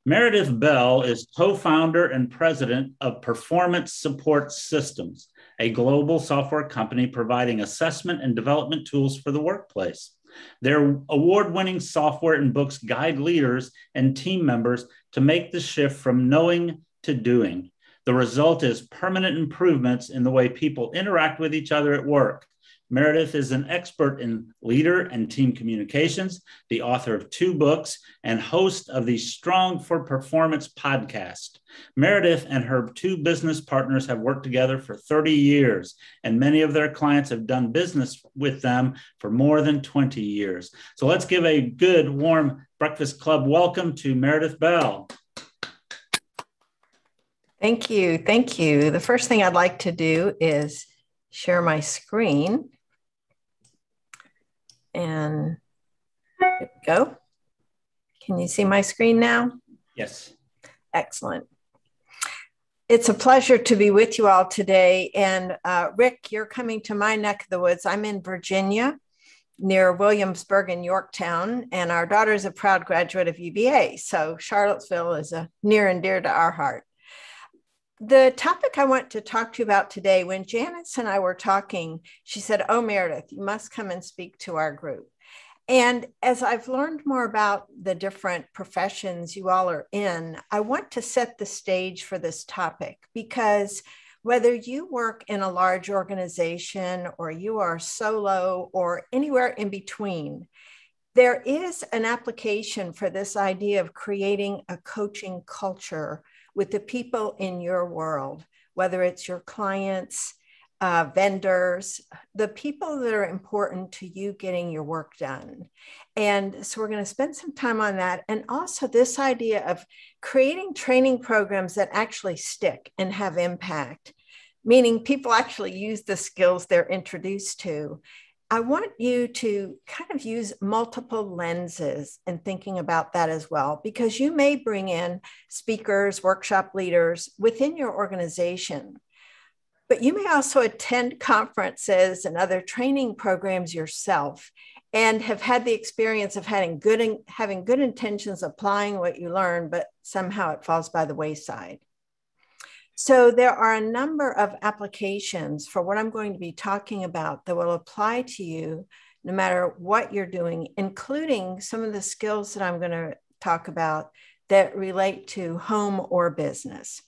Meredith Bell is co-founder and president of Performance Support Systems, a global software company providing assessment and development tools for the workplace. Their award-winning software and books guide leaders and team members to make the shift from knowing to doing. The result is permanent improvements in the way people interact with each other at work. Meredith is an expert in leader and team communications, the author of 2 books, and host of the Strong for Performance podcast. Meredith and her 2 business partners have worked together for 30 years, and many of their clients have done business with them for more than 20 years. So let's give a good, warm Breakfast Club welcome to Meredith Bell. Thank you. Thank you. The first thing I'd like to do is share my screen. And there we go. Can you see my screen now? Yes. Excellent. It's a pleasure to be with you all today. And Rick, you're coming to my neck of the woods. I'm in Virginia, near Williamsburg and Yorktown, and our daughter is a proud graduate of UVA. So Charlottesville is near and dear to our heart. The topic I want to talk to you about today, when Janice and I were talking, she said, "Oh, Meredith, you must come and speak to our group." And as I've learned more about the different professions you all are in, I want to set the stage for this topic, because whether you work in a large organization or you are solo or anywhere in between, there is an application for this idea of creating a coaching culture with the people in your world, whether it's your clients, vendors, the people that are important to you getting your work done. And so we're going to spend some time on that. And also this idea of creating training programs that actually stick and have impact, meaning people actually use the skills they're introduced to. I want you to kind of use multiple lenses in thinking about that as well, because you may bring in speakers, workshop leaders within your organization, but you may also attend conferences and other training programs yourself and have had the experience of having good intentions, applying what you learn, but somehow it falls by the wayside. So there are a number of applications for what I'm going to be talking about that will apply to you no matter what you're doing, including some of the skills that I'm going to talk about that relate to home or business.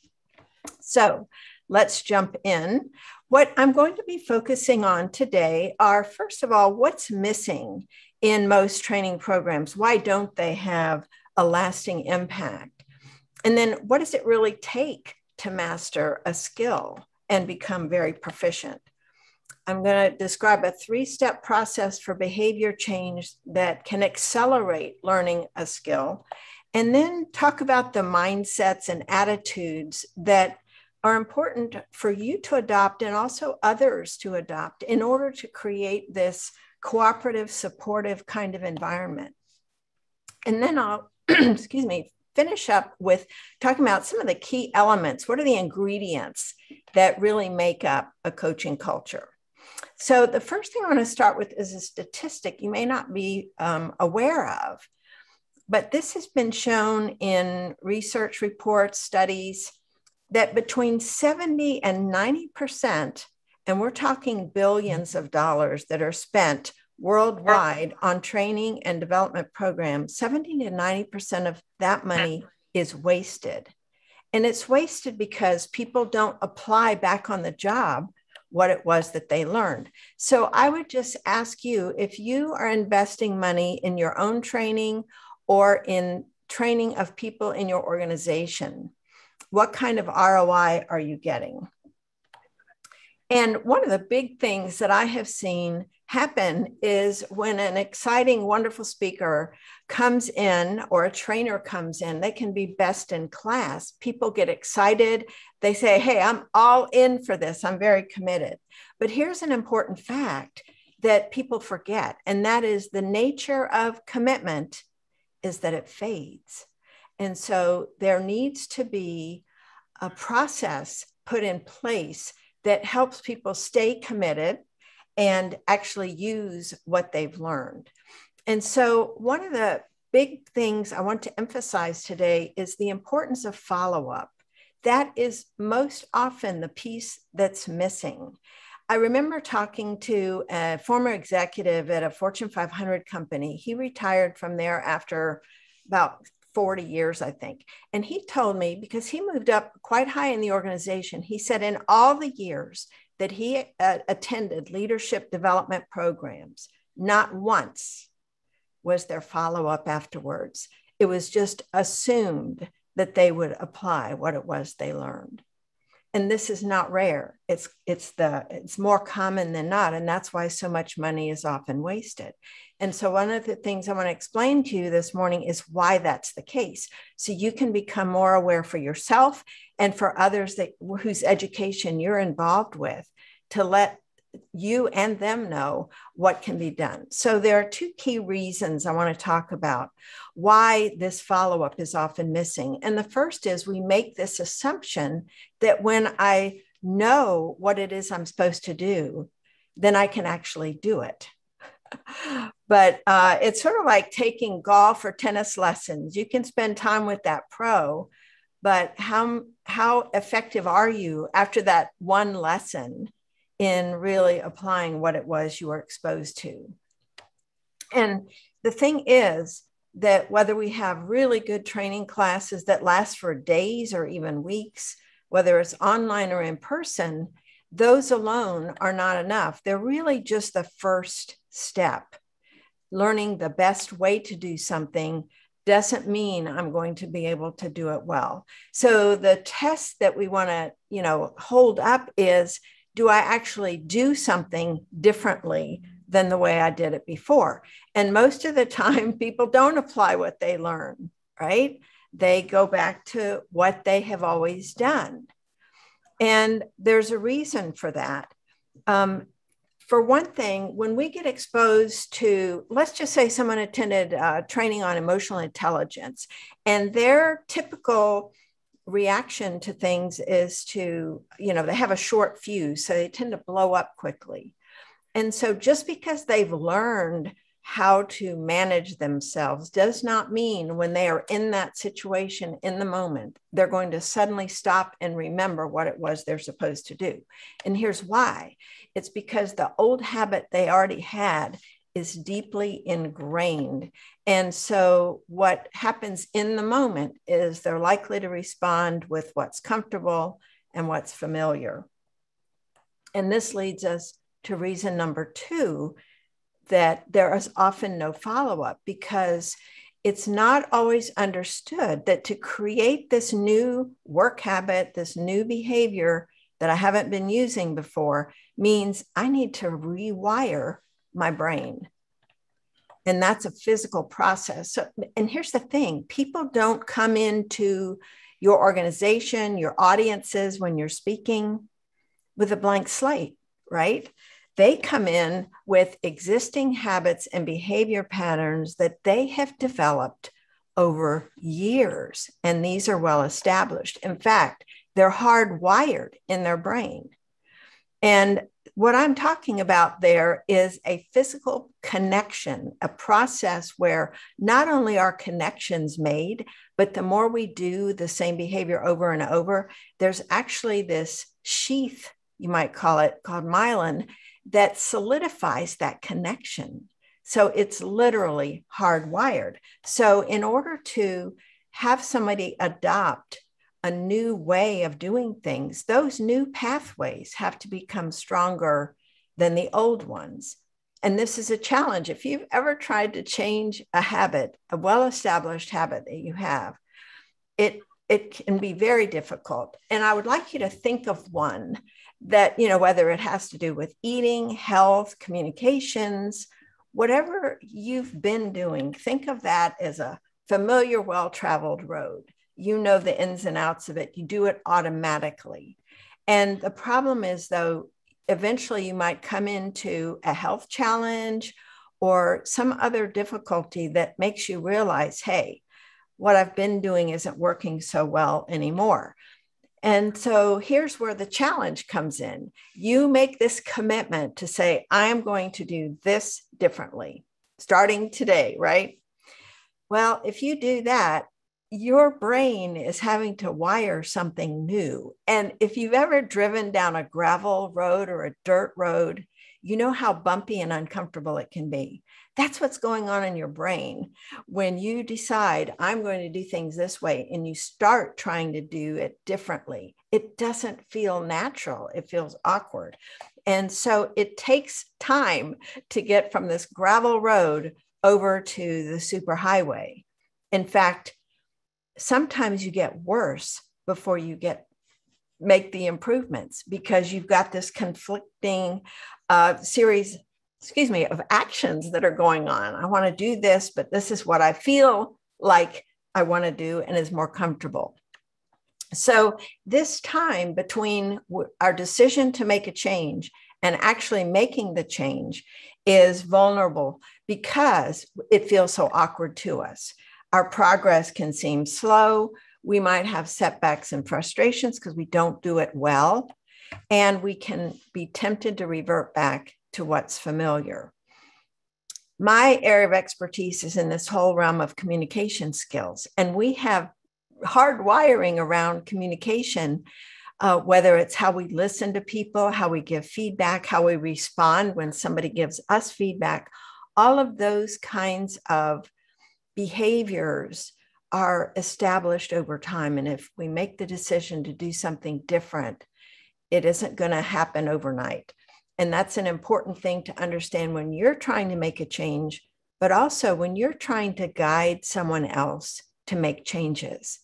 So let's jump in. What I'm going to be focusing on today are, first of all, what's missing in most training programs? Why don't they have a lasting impact? And then what does it really take to master a skill and become very proficient? I'm going to describe a 3-step process for behavior change that can accelerate learning a skill, and then talk about the mindsets and attitudes that are important for you to adopt and also others to adopt in order to create this cooperative, supportive kind of environment. And then I'll, excuse me, finish up with talking about some of the key elements. What are the ingredients that really make up a coaching culture? So the first thing I want to start with is a statistic you may not be aware of, but this has been shown in research reports, studies, that between 70 and 90%, and we're talking billions of dollars that are spent worldwide on training and development programs, 70 to 90% of that money is wasted. And it's wasted because people don't apply back on the job what it was that they learned. So I would just ask you, if you are investing money in your own training or in training of people in your organization, what kind of ROI are you getting? And one of the big things that I have seen happen is when an exciting, wonderful speaker comes in or a trainer comes in, they can be best in class. People get excited. They say, hey, I'm all in for this. I'm very committed. But here's an important fact that people forget, and that is the nature of commitment is that it fades. And so there needs to be a process put in place that helps people stay committed and actually use what they've learned. And so one of the big things I want to emphasize today is the importance of follow-up. That is most often the piece that's missing. I remember talking to a former executive at a Fortune 500 company. He retired from there after about 40 years, I think. And he told me, because he moved up quite high in the organization, he said in all the years that he attended leadership development programs, not once was there follow-up afterwards. It was just assumed that they would apply what it was they learned. And this is not rare. It's more common than not. And that's why so much money is often wasted. And so one of the things I want to explain to you this morning is why that's the case. So you can become more aware for yourself and for others whose education you're involved with, to let you and them know what can be done. So there are two key reasons I want to talk about why this follow-up is often missing. And the first is we make this assumption that when I know what it is I'm supposed to do, then I can actually do it. But it's sort of like taking golf or tennis lessons. You can spend time with that pro, but how effective are you after that one lesson in really applying what it was you were exposed to? And the thing is that whether we have really good training classes that last for days or even weeks, whether it's online or in person, those alone are not enough. They're really just the first step. Learning the best way to do something doesn't mean I'm going to be able to do it well. So the test that we want to, hold up is, do I actually do something differently than the way I did it before? And most of the time, people don't apply what they learn, right? They go back to what they have always done. And there's a reason for that. For one thing, when we get exposed to, let's just say someone attended training on emotional intelligence, and their typical reaction to things is to, they have a short fuse, so they tend to blow up quickly. And so just because they've learned how to manage themselves does not mean when they are in that situation in the moment, they're going to suddenly stop and remember what it was they're supposed to do. And here's why. It's because the old habit they already had is deeply ingrained. And so what happens in the moment is they're likely to respond with what's comfortable and what's familiar. And this leads us to reason number two, that there is often no follow-up, because it's not always understood that to create this new work habit, this new behavior that I haven't been using before, means I need to rewire my brain. And that's a physical process. So, and here's the thing, people don't come into your organization, your audiences when you're speaking with a blank slate, right? They come in with existing habits and behavior patterns that they have developed over years, and these are well established. In fact, they're hardwired in their brain. And what I'm talking about there is a physical connection, a process where not only are connections made, but the more we do the same behavior over and over, there's actually this sheath, you might call it, called myelin, that solidifies that connection. So it's literally hardwired. So in order to have somebody adopt a new way of doing things, those new pathways have to become stronger than the old ones. And this is a challenge. If you've ever tried to change a habit, a well-established habit that you have, it can be very difficult. And I would like you to think of one that, whether it has to do with eating, health, communications, whatever you've been doing, think of that as a familiar, well-traveled road. You know the ins and outs of it. You do it automatically. And the problem is, though, eventually you might come into a health challenge or some other difficulty that makes you realize, hey, what I've been doing isn't working so well anymore. And so here's where the challenge comes in. You make this commitment to say, I'm going to do this differently, starting today, right? Well, if you do that, your brain is having to wire something new. And if you've ever driven down a gravel road or a dirt road, you know how bumpy and uncomfortable it can be. That's what's going on in your brain when you decide, I'm going to do things this way, and you start trying to do it differently. It doesn't feel natural. It feels awkward. And so it takes time to get from this gravel road over to the superhighway. In fact, sometimes you get worse before you make the improvements, because you've got this conflicting series of actions that are going on. I want to do this, but this is what I feel like I want to do and is more comfortable. So this time between our decision to make a change and actually making the change is vulnerable because it feels so awkward to us. Our progress can seem slow. We might have setbacks and frustrations because we don't do it well. And we can be tempted to revert back to what's familiar. My area of expertise is in this whole realm of communication skills. And we have hard wiring around communication, whether it's how we listen to people, how we give feedback, how we respond when somebody gives us feedback. All of those kinds of behaviors are established over time. And if we make the decision to do something different, it isn't going to happen overnight. And that's an important thing to understand when you're trying to make a change, but also when you're trying to guide someone else to make changes.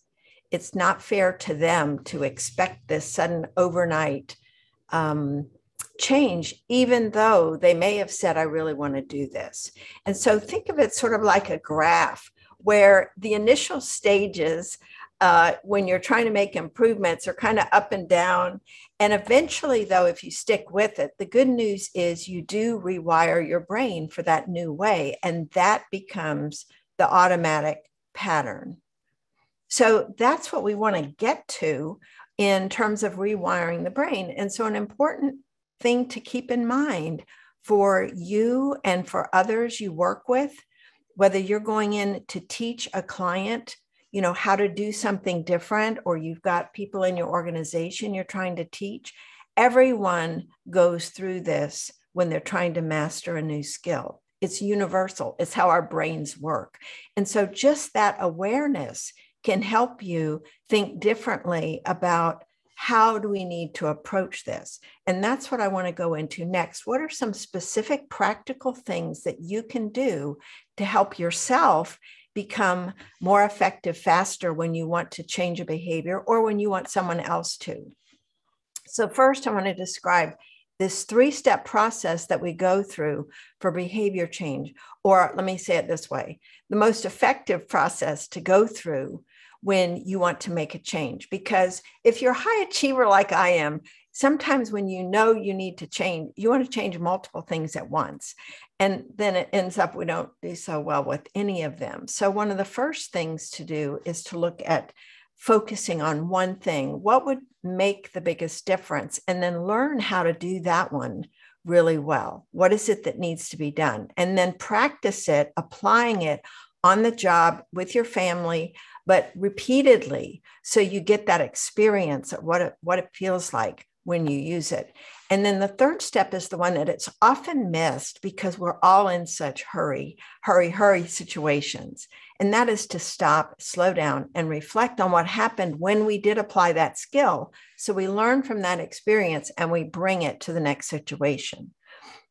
It's not fair to them to expect this sudden overnight change, even though they may have said, I really want to do this. And so think of it sort of like a graph where the initial stages, when you're trying to make improvements, are kind of up and down. And eventually, though, if you stick with it, the good news is you do rewire your brain for that new way. And that becomes the automatic pattern. So that's what we want to get to in terms of rewiring the brain. And so an important thing to keep in mind for you and for others you work with, whether you're going in to teach a client, how to do something different, or you've got people in your organization you're trying to teach, everyone goes through this when they're trying to master a new skill. It's universal. It's how our brains work. And so just that awareness can help you think differently about how do we need to approach this? And that's what I want to go into next. What are some specific practical things that you can do to help yourself become more effective faster when you want to change a behavior or when you want someone else to? So first, I want to describe this 3-step process that we go through for behavior change, or let me say it this way, the most effective process to go through when you want to make a change. Because if you're a high achiever like I am, sometimes when you know you need to change, you want to change multiple things at once. And then it ends up we don't do so well with any of them. So one of the first things to do is to look at focusing on one thing. What would make the biggest difference? And then learn how to do that one really well. What is it that needs to be done? And then practice it, applying it on the job with your family, but repeatedly, so you get that experience of what it feels like when you use it. And then the third step is the one that it's often missed because we're all in such hurry situations. And that is to stop, slow down, and reflect on what happened when we did apply that skill. So we learn from that experience and we bring it to the next situation.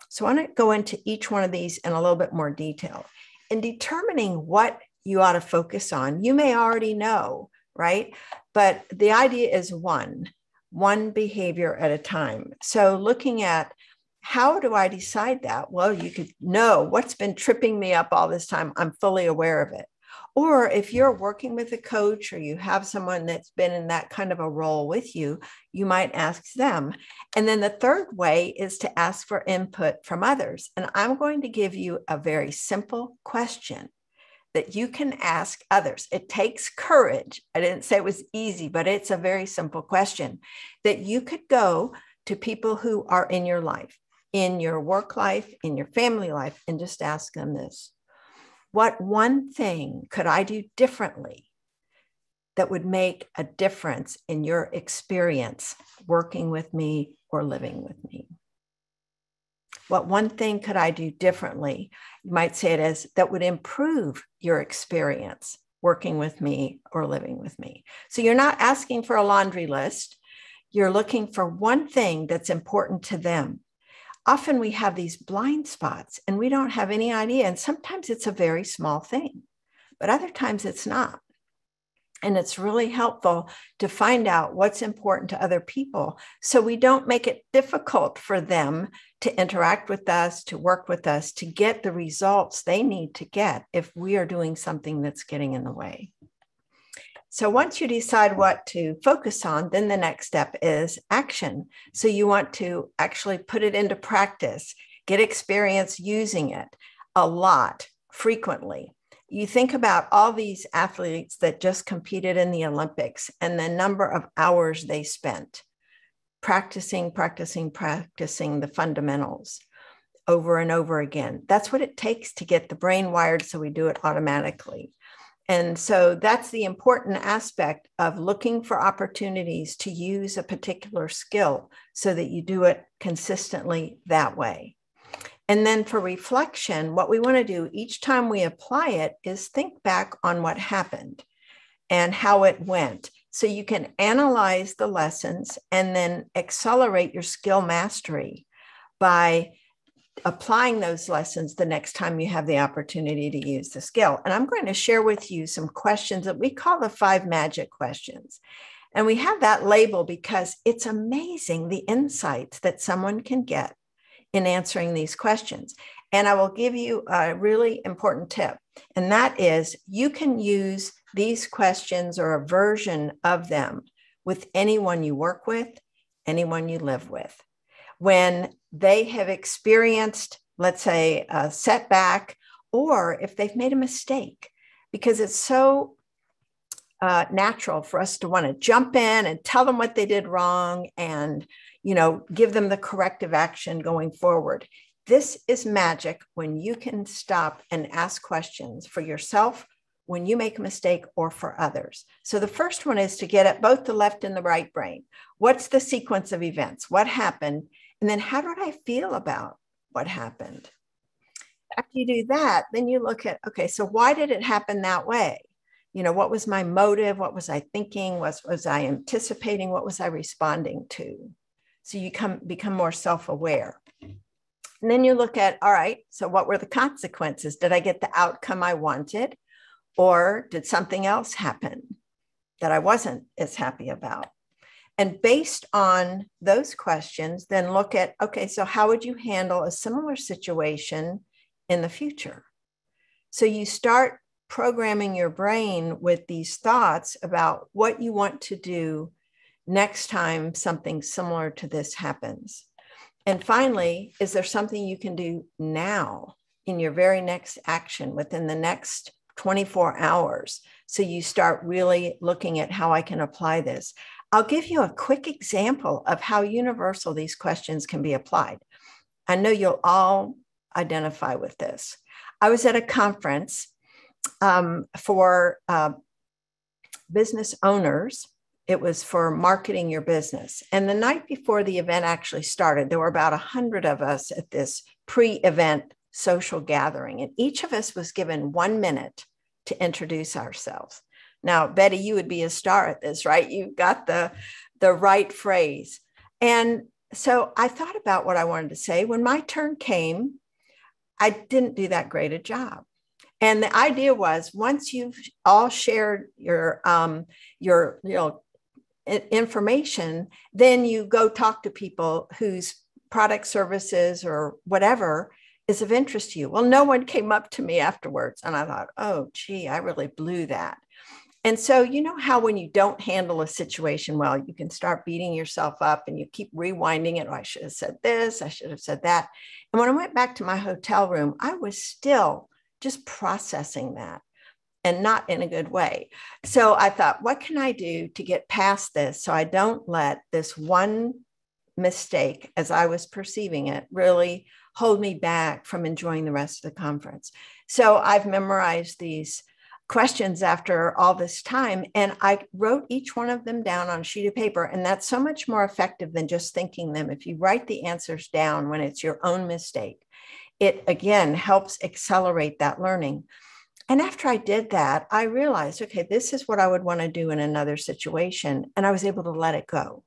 So I want to go into each one of these in a little bit more detail. In determining what you ought to focus on, you may already know, right? But the idea is one behavior at a time. So looking at how do I decide that? Well, you could know what's been tripping me up all this time. I'm fully aware of it. Or if you're working with a coach or you have someone that's been in that kind of a role with you, you might ask them. And then the third way is to ask for input from others. And I'm going to give you a very simple question that you can ask others. It takes courage. I didn't say it was easy, but it's a very simple question that you could go to people who are in your life, in your work life, in your family life, and just ask them this. What one thing could I do differently that would make a difference in your experience working with me or living with me? What one thing could I do differently? You might say it as that would improve your experience working with me or living with me. So you're not asking for a laundry list. You're looking for one thing that's important to them. Often we have these blind spots and we don't have any idea. And sometimes it's a very small thing, but other times it's not. And it's really helpful to find out what's important to other people so we don't make it difficult for them to interact with us, to work with us, to get the results they need to get if we are doing something that's getting in the way. So once you decide what to focus on, then the next step is action. So you want to actually put it into practice, get experience using it a lot, frequently. You think about all these athletes that just competed in the Olympics and the number of hours they spent practicing the fundamentals over and over again. That's what it takes to get the brain wired so we do it automatically. And so that's the important aspect of looking for opportunities to use a particular skill so that you do it consistently that way. And then for reflection, what we want to do each time we apply it is think back on what happened and how it went. So you can analyze the lessons and then accelerate your skill mastery by applying those lessons the next time you have the opportunity to use the skill. And I'm going to share with you some questions that we call the 5 magic questions. And we have that label because it's amazing the insights that someone can get in answering these questions. And I will give you a really important tip, and that is you can use these questions or a version of them with anyone you work with, anyone you live with. When they have experienced, let's say, a setback, or if they've made a mistake, because it's so natural for us to want to jump in and tell them what they did wrong and, give them the corrective action going forward. This is magic when you can stop and ask questions for yourself when you make a mistake or for others. So the first one is to get at both the left and the right brain. What's the sequence of events? What happened? And then how did I feel about what happened? After you do that, then you look at, okay, so why did it happen that way? What was my motive? What was I thinking? Was I anticipating? What was I responding to? So you become more self-aware. And then you look at, all right, so what were the consequences? Did I get the outcome I wanted? Or did something else happen that I wasn't as happy about? And based on those questions, then look at, okay, so how would you handle a similar situation in the future? So you start programming your brain with these thoughts about what you want to do next time something similar to this happens. And finally, is there something you can do now in your very next action within the next 24 hours? So you start really looking at how I can apply this. I'll give you a quick example of how universal these questions can be applied. I know you'll all identify with this. I was at a conference for business owners. It was for marketing your business. And the night before the event actually started, there were about 100 of us at this pre-event social gathering. And each of us was given 1 minute to introduce ourselves. Now, Betty, you would be a star at this, right? You got the right phrase. And so I thought about what I wanted to say. When my turn came, I didn't do that great a job. And the idea was once you've all shared your information, then you go talk to people whose product, services, or whatever is of interest to you. Well, no one came up to me afterwards. And I thought, oh, gee, I really blew that. And so, you know how when you don't handle a situation well, you can start beating yourself up and you keep rewinding it. Oh, I should have said this. I should have said that. And when I went back to my hotel room, I was still just processing that and not in a good way. So I thought, what can I do to get past this so I don't let this one mistake, as I was perceiving it, really hold me back from enjoying the rest of the conference. So I've memorized these questions after all this time, and I wrote each one of them down on a sheet of paper. And that's so much more effective than just thinking them. If you write the answers down when it's your own mistake, it again helps accelerate that learning. And after I did that, I realized, okay, this is what I would want to do in another situation. And I was able to let it go.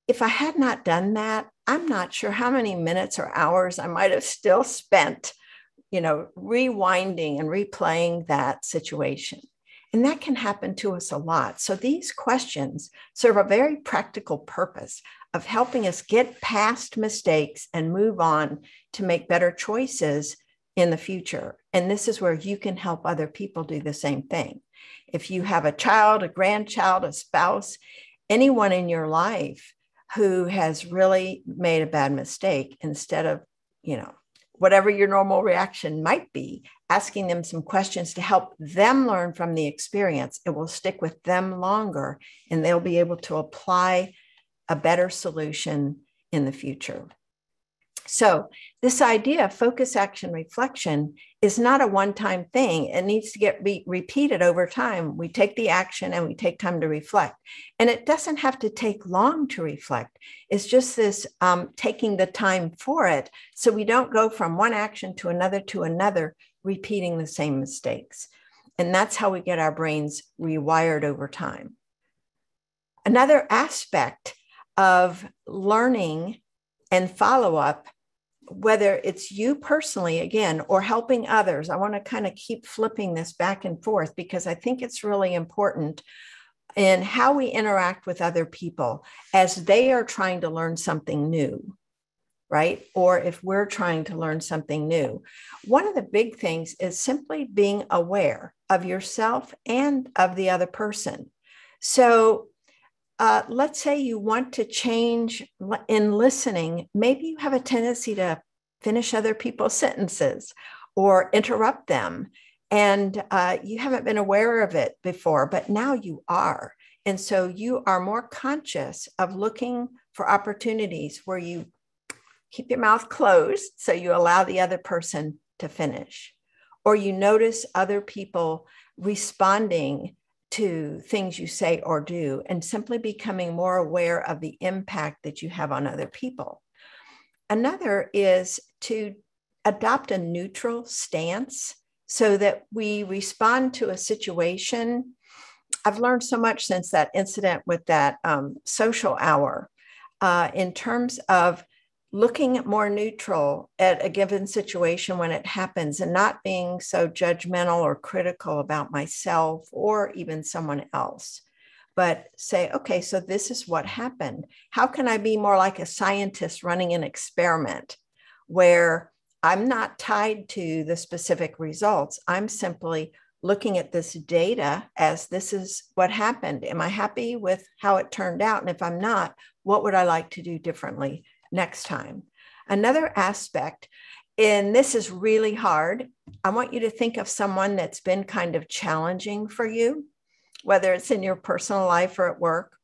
If I had not done that, I'm not sure how many minutes or hours I might have still spent, rewinding and replaying that situation. And that can happen to us a lot. So these questions serve a very practical purpose of helping us get past mistakes and move on to make better choices in the future. And this is where you can help other people do the same thing. If you have a child, a grandchild, a spouse, anyone in your life who has really made a bad mistake, instead of, whatever your normal reaction might be, asking them some questions to help them learn from the experience, it will stick with them longer and they'll be able to apply a better solution in the future. So this idea of focus, action, reflection is not a one-time thing. It needs to get repeated over time. We take the action and we take time to reflect. And it doesn't have to take long to reflect. It's just this taking the time for it so we don't go from one action to another, repeating the same mistakes. And that's how we get our brains rewired over time. Another aspect of learning and follow-up, whether it's you personally, again, or helping others, I want to kind of keep flipping this back and forth because I think it's really important in how we interact with other people as they are trying to learn something new, right? Or if we're trying to learn something new. One of the big things is simply being aware of yourself and of the other person. So let's say you want to change in listening. Maybe you have a tendency to finish other people's sentences or interrupt them. And you haven't been aware of it before, but now you are. And so you are more conscious of looking for opportunities where you keep your mouth closed so you allow the other person to finish. Or you notice other people responding to things you say or do, and simply becoming more aware of the impact that you have on other people. Another is to adopt a neutral stance so that we respond to a situation. I've learned so much since that incident with that social hour in terms of looking more neutral at a given situation when it happens and not being so judgmental or critical about myself or even someone else, but say, okay, so this is what happened. How can I be more like a scientist running an experiment where I'm not tied to the specific results? I'm simply looking at this data as this is what happened. Am I happy with how it turned out? And if I'm not, what would I like to do differently next time? Another aspect, and this is really hard, I want you to think of someone that's been kind of challenging for you, whether it's in your personal life or at work,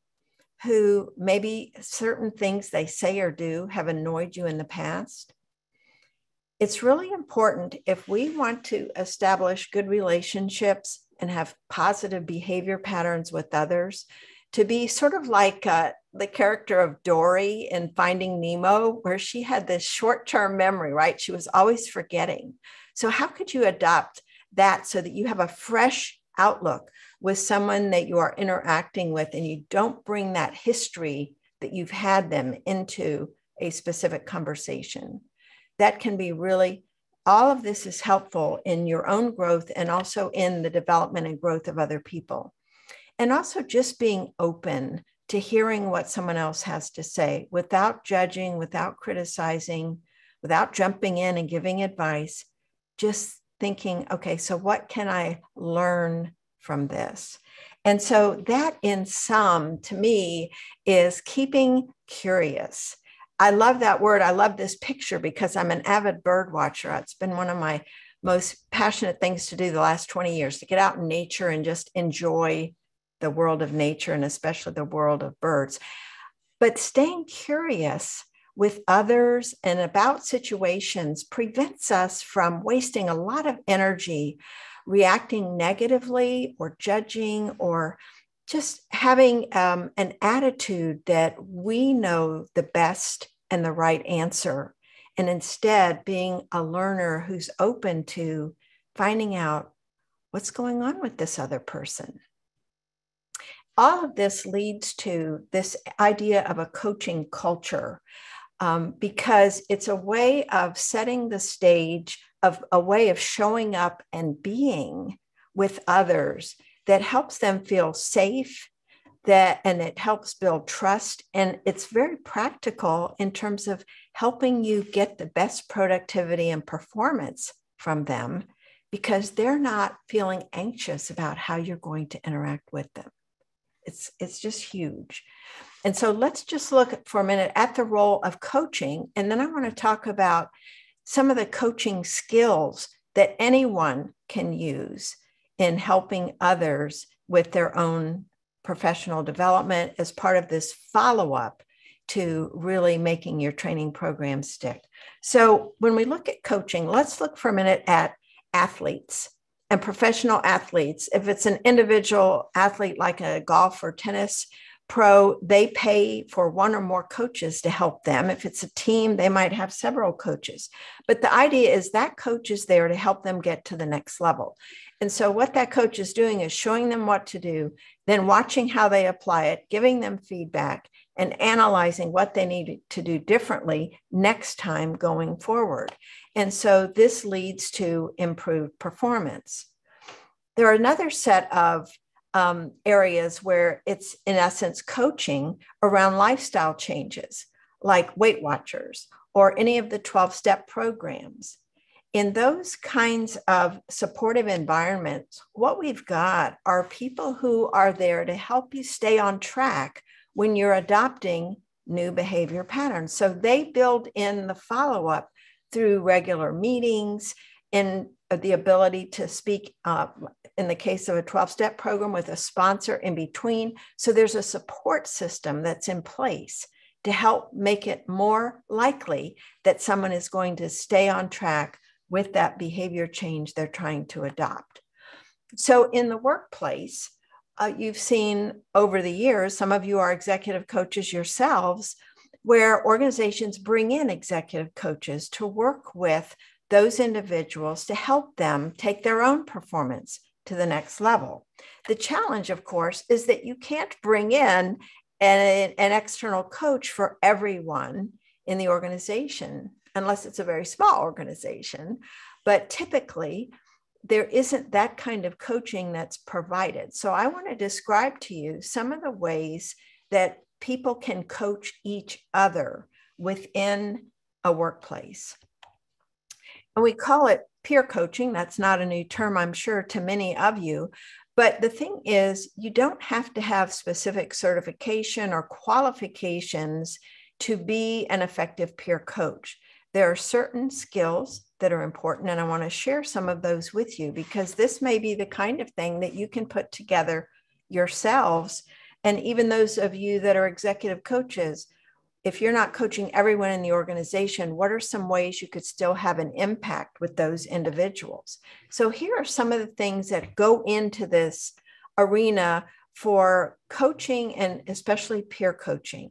who maybe certain things they say or do have annoyed you in the past. It's really important, if we want to establish good relationships and have positive behavior patterns with others, to be sort of like the character of Dory in Finding Nemo, where she had this short-term memory, right? She was always forgetting. So how could you adopt that so that you have a fresh outlook with someone that you are interacting with and you don't bring that history that you've had them into a specific conversation? That can be really, all of this is helpful in your own growth and also in the development and growth of other people. And also just being open to hearing what someone else has to say without judging, without criticizing, without jumping in and giving advice, just thinking, okay, so what can I learn from this? And so that in sum, to me, is keeping curious. I love that word. I love this picture because I'm an avid bird watcher. It's been one of my most passionate things to do the last 20 years, to get out in nature and just enjoy the world of nature and especially the world of birds. But staying curious with others and about situations prevents us from wasting a lot of energy reacting negatively or judging or just having an attitude that we know the best and the right answer, and instead being a learner who's open to finding out what's going on with this other person. All of this leads to this idea of a coaching culture, because it's a way of setting the stage, of a way of showing up and being with others that helps them feel safe, and it helps build trust. And it's very practical in terms of helping you get the best productivity and performance from them, because they're not feeling anxious about how you're going to interact with them. It's just huge. And so let's just look for a minute at the role of coaching. And then I want to talk about some of the coaching skills that anyone can use in helping others with their own professional development as part of this follow-up to really making your training program stick. So when we look at coaching, let's look for a minute at athletes and professional athletes. If it's an individual athlete like a golf or tennis pro, they pay for one or more coaches to help them. If it's a team, they might have several coaches. But the idea is that coach is there to help them get to the next level. And so what that coach is doing is showing them what to do, then watching how they apply it, giving them feedback, and analyzing what they need to do differently next time going forward. And so this leads to improved performance. There are another set of areas where it's, in essence, coaching around lifestyle changes, like Weight Watchers or any of the 12-step programs. In those kinds of supportive environments, what we've got are people who are there to help you stay on track when you're adopting new behavior patterns. So they build in the follow-up through regular meetings and the ability to speak, in the case of a 12-step program, with a sponsor in between. So there's a support system that's in place to help make it more likely that someone is going to stay on track with that behavior change they're trying to adopt. So in the workplace, you've seen over the years, some of you are executive coaches yourselves, where organizations bring in executive coaches to work with those individuals to help them take their own performance to the next level. The challenge, of course, is that you can't bring in an external coach for everyone in the organization, unless it's a very small organization. But typically, there isn't that kind of coaching that's provided. So I want to describe to you some of the ways that people can coach each other within a workplace. And we call it peer coaching. That's not a new term, I'm sure, to many of you. But the thing is, you don't have to have specific certification or qualifications to be an effective peer coach. There are certain skills that are important, and I want to share some of those with you, because this may be the kind of thing that you can put together yourselves. And even those of you that are executive coaches, if you're not coaching everyone in the organization, what are some ways you could still have an impact with those individuals? So here are some of the things that go into this arena for coaching, and especially peer coaching.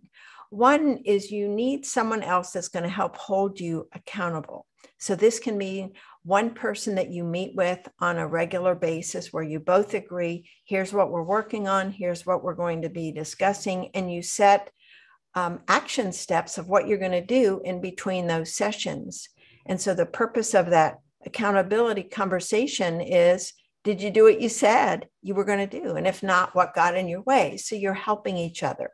One is you need someone else that's going to help hold you accountable. So this can be one person that you meet with on a regular basis where you both agree, here's what we're working on, here's what we're going to be discussing, and you set action steps of what you're going to do in between those sessions. And so the purpose of that accountability conversation is, did you do what you said you were going to do? And if not, what got in your way? So you're helping each other.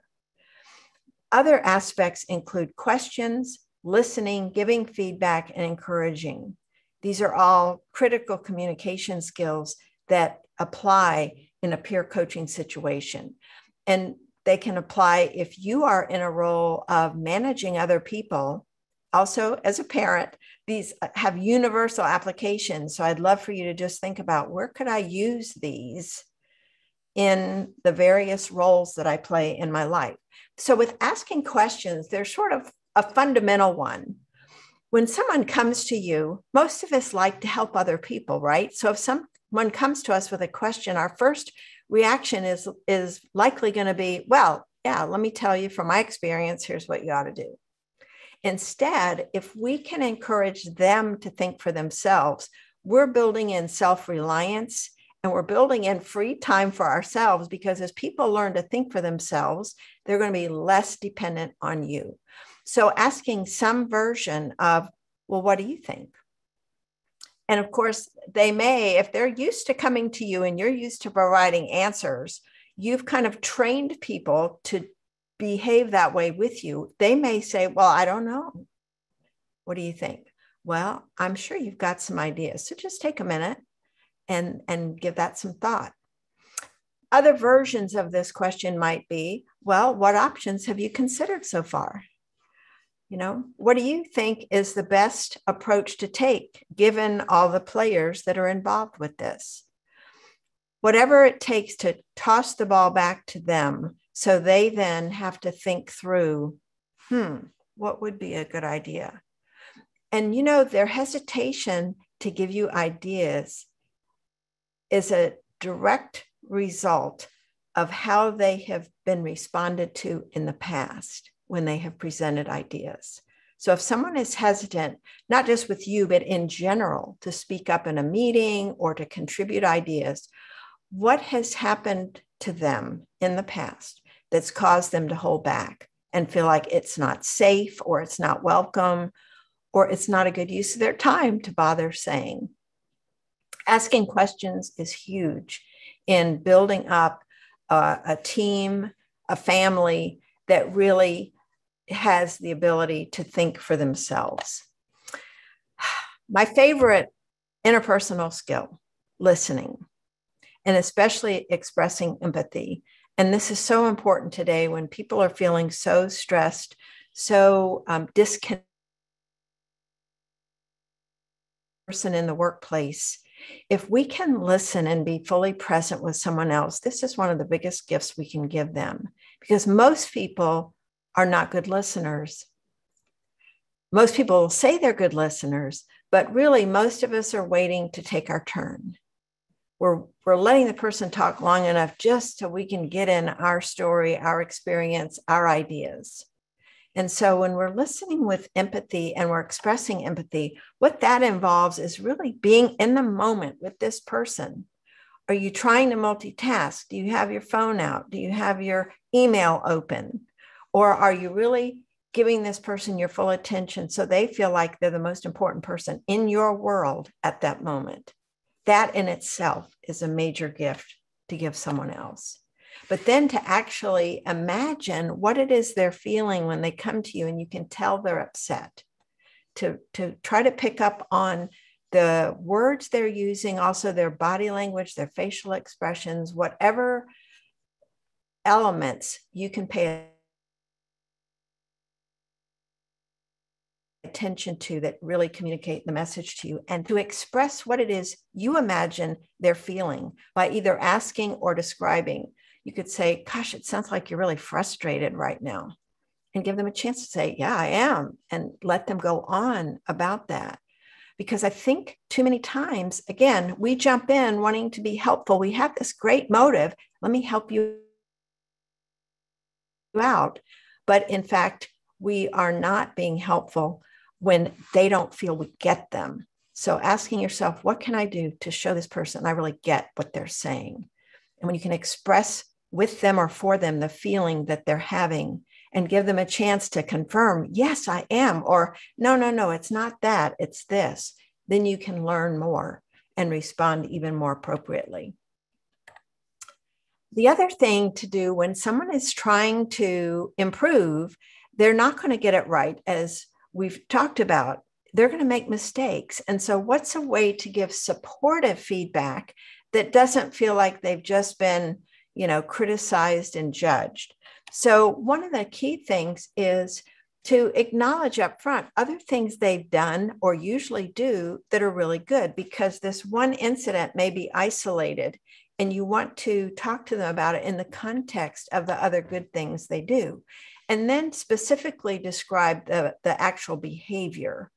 Other aspects include questions, listening, giving feedback, and encouraging. These are all critical communication skills that apply in a peer coaching situation. And they can apply if you are in a role of managing other people. Also, as a parent, these have universal applications. So I'd love for you to just think about, where could I use these in the various roles that I play in my life? So with asking questions, there's sort of a fundamental one. When someone comes to you, most of us like to help other people, right? So if someone comes to us with a question, our first reaction is likely going to be, well, yeah, let me tell you from my experience, here's what you ought to do. Instead, if we can encourage them to think for themselves, we're building in self-reliance and we're building in free time for ourselves, because as people learn to think for themselves, they're going to be less dependent on you. So asking some version of, well, what do you think? And of course, they may, if they're used to coming to you and you're used to providing answers, you've kind of trained people to behave that way with you. They may say, well, I don't know. What do you think? Well, I'm sure you've got some ideas. So just take a minute and give that some thought. Other versions of this question might be, well, what options have you considered so far? You know, what do you think is the best approach to take given all the players that are involved with this? Whatever it takes to toss the ball back to them so they then have to think through, what would be a good idea? And, you know, their hesitation to give you ideas is a direct result of how they have been responded to in the past when they have presented ideas. So if someone is hesitant, not just with you, but in general, to speak up in a meeting or to contribute ideas, what has happened to them in the past that's caused them to hold back and feel like it's not safe or it's not welcome or it's not a good use of their time to bother saying? Asking questions is huge in building up a team, a family that really has the ability to think for themselves. My favorite interpersonal skill, listening, and especially expressing empathy. And this is so important today when people are feeling so stressed, so disconnected person in the workplace. If we can listen and be fully present with someone else, this is one of the biggest gifts we can give them, because most people are not good listeners. Most people will say they're good listeners, but really most of us are waiting to take our turn. We're letting the person talk long enough just so we can get in our story, our experience, our ideas. And so when we're listening with empathy and we're expressing empathy, what that involves is really being in the moment with this person. Are you trying to multitask? Do you have your phone out? Do you have your email open? Or are you really giving this person your full attention so they feel like they're the most important person in your world at that moment? That in itself is a major gift to give someone else. But then to actually imagine what it is they're feeling when they come to you and you can tell they're upset, to try to pick up on the words they're using, also their body language, their facial expressions, whatever elements you can pay attention to that really communicate the message to you, and to express what it is you imagine they're feeling by either asking or describing. You could say, gosh, it sounds like you're really frustrated right now, and give them a chance to say, yeah, I am, and let them go on about that. Because I think too many times, again, we jump in wanting to be helpful. We have this great motive. Let me help you out. But in fact, we are not being helpful when they don't feel we get them. So asking yourself, what can I do to show this person I really get what they're saying? And when you can express with them or for them the feeling that they're having and give them a chance to confirm, yes, I am, or no, it's not that, it's this, then you can learn more and respond even more appropriately. The other thing to do when someone is trying to improve, they're not going to get it right, as we've talked about. They're going to make mistakes. And so what's a way to give supportive feedback that doesn't feel like they've just been, criticized and judged? So one of the key things is to acknowledge up front other things they've done or usually do that are really good, because this one incident may be isolated and you want to talk to them about it in the context of the other good things they do. And then specifically describe the actual behavior,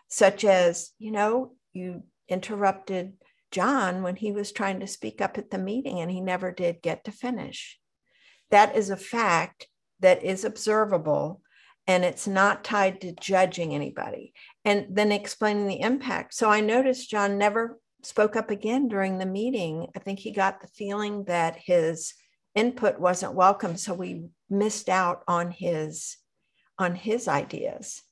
such as, you interrupted John when he was trying to speak up at the meeting and he never did get to finish. That is a fact that is observable, and it's not tied to judging anybody. And then explaining the impact. So I noticed John never spoke up again during the meeting. I think he got the feeling that his input wasn't welcome, so we missed out on his ideas.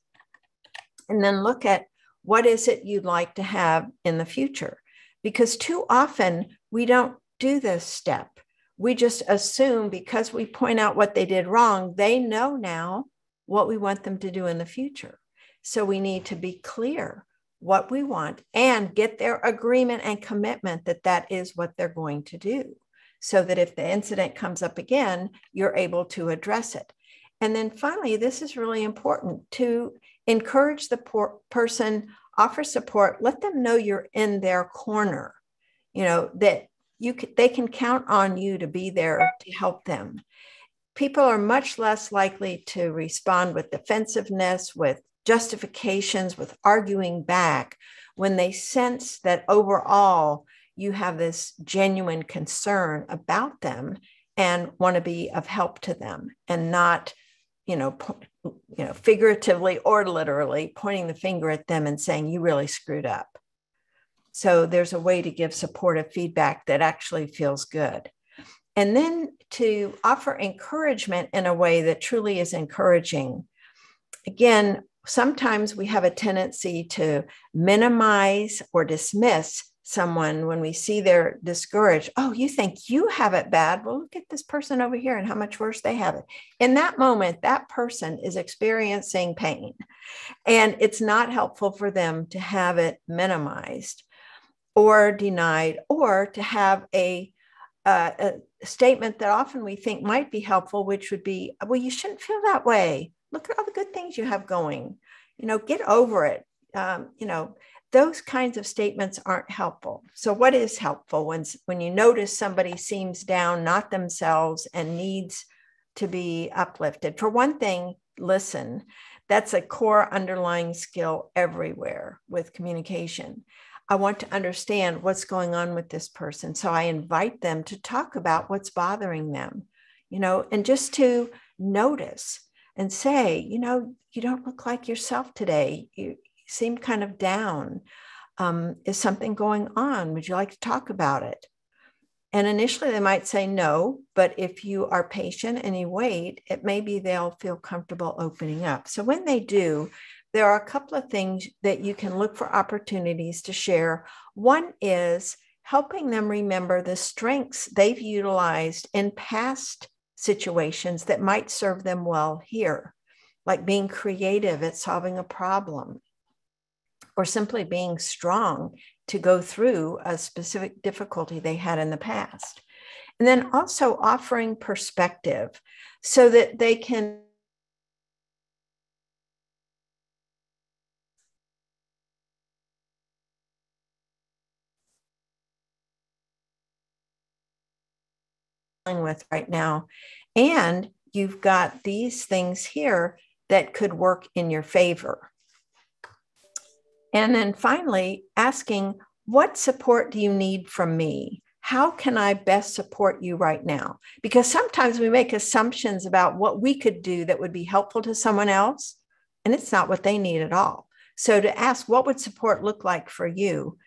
And then look at what is it you'd like to have in the future, because too often we don't do this step. We just assume because we point out what they did wrong, they know now what we want them to do in the future. So we need to be clear what we want and get their agreement and commitment that that is what they're going to do, so that if the incident comes up again, you're able to address it. And then finally, this is really important, to encourage the person, offer support, let them know you're in their corner, that they can count on you to be there to help them. People are much less likely to respond with defensiveness, with justifications, with arguing back, when they sense that overall you have this genuine concern about them and want to be of help to them, and not, figuratively or literally pointing the finger at them and saying, you really screwed up. So there's a way to give supportive feedback that actually feels good. And then to offer encouragement in a way that truly is encouraging. Again, sometimes we have a tendency to minimize or dismiss someone when we see they're discouraged. Oh, you think you have it bad? Well, look at this person over here and how much worse they have it. In that moment, that person is experiencing pain, and it's not helpful for them to have it minimized or denied, or to have a statement that often we think might be helpful, which would be, well, you shouldn't feel that way. Look at all the good things you have going. Get over it. Those kinds of statements aren't helpful. So what is helpful when you notice somebody seems down, not themselves, and needs to be uplifted? For one thing, listen. That's a core underlying skill everywhere with communication. I want to understand what's going on with this person. So I invite them to talk about what's bothering them, and just to notice and say, you don't look like yourself today. You seem kind of down. Is something going on? Would you like to talk about it? And initially they might say no, but if you are patient and you wait, it may be they'll feel comfortable opening up. So when they do, there are a couple of things that you can look for opportunities to share. One is helping them remember the strengths they've utilized in past situations that might serve them well here, like being creative at solving a problem, or simply being strong to go through a specific difficulty they had in the past. And then also offering perspective so that they can with right now. And you've got these things here that could work in your favor. And then finally, asking, what support do you need from me? How can I best support you right now? Because sometimes we make assumptions about what we could do that would be helpful to someone else, and it's not what they need at all. So to ask, what would support look like for you,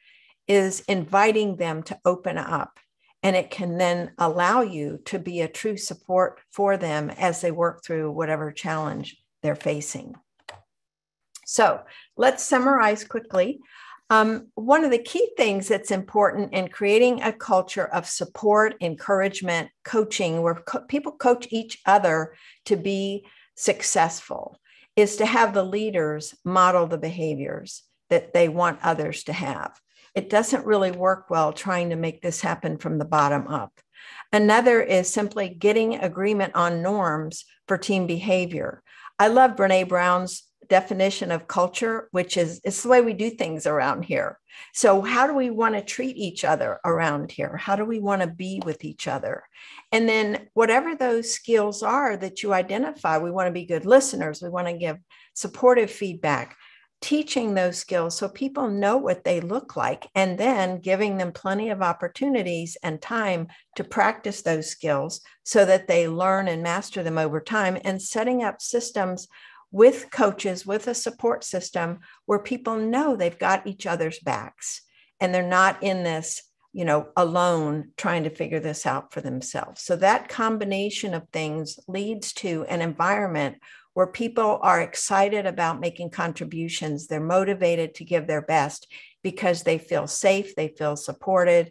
is inviting them to open up. And it can then allow you to be a true support for them as they work through whatever challenge they're facing. So let's summarize quickly. One of the key things that's important in creating a culture of support, encouragement, coaching, where people coach each other to be successful, is to have the leaders model the behaviors that they want others to have. It doesn't really work well trying to make this happen from the bottom up. Another is simply getting agreement on norms for team behavior. I love Brene Brown's definition of culture, which is it's the way we do things around here. So how do we want to treat each other around here? How do we want to be with each other? And then whatever those skills are that you identify, we want to be good listeners. We want to give supportive feedback, teaching those skills so people know what they look like, and then giving them plenty of opportunities and time to practice those skills so that they learn and master them over time, and setting up systems with coaches, with a support system where people know they've got each other's backs and they're not in this, alone trying to figure this out for themselves. So that combination of things leads to an environment where people are excited about making contributions. They're motivated to give their best because they feel safe, they feel supported,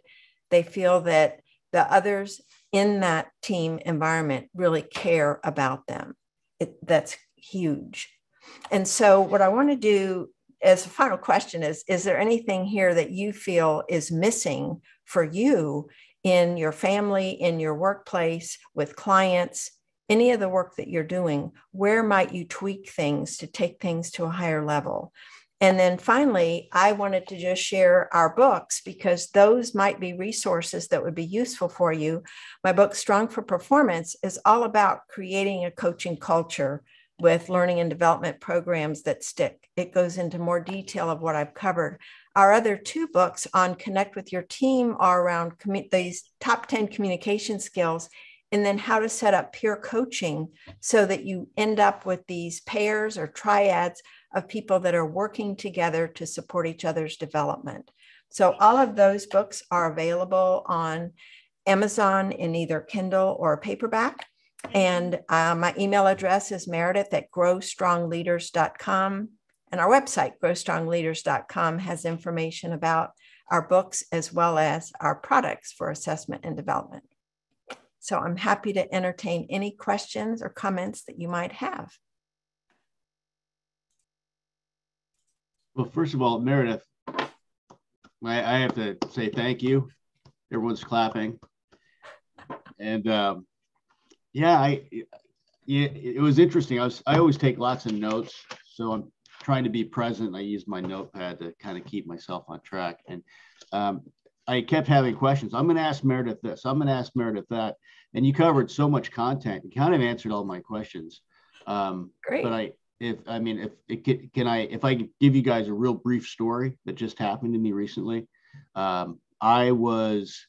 they feel that the others in that team environment really care about them. That's huge. And so what I want to do as a final question is there anything here that you feel is missing for you in your family, in your workplace, with clients, any of the work that you're doing? Where might you tweak things to take things to a higher level? And then finally, I wanted to just share our books because those might be resources that would be useful for you. My book, Strong for Performance, is all about creating a coaching culture with learning and development programs that stick. It goes into more detail of what I've covered. Our other two books on Connect with Your Team are around these top 10 communication skills, and then how to set up peer coaching so that you end up with these pairs or triads of people that are working together to support each other's development. So all of those books are available on Amazon in either Kindle or paperback. And my email address is meredith@growstrongleaders.com. And our website, growstrongleaders.com, has information about our books as well as our products for assessment and development. So I'm happy to entertain any questions or comments that you might have. Well, first of all, Meredith, I have to say thank you. Everyone's clapping. And it was interesting. I always take lots of notes, so I'm trying to be present. I use my notepad to kind of keep myself on track. And I kept having questions. I'm going to ask Meredith this. I'm going to ask Meredith that. And you covered so much content. You kind of answered all my questions. Great. But if I can give you guys a real brief story that just happened to me recently. I was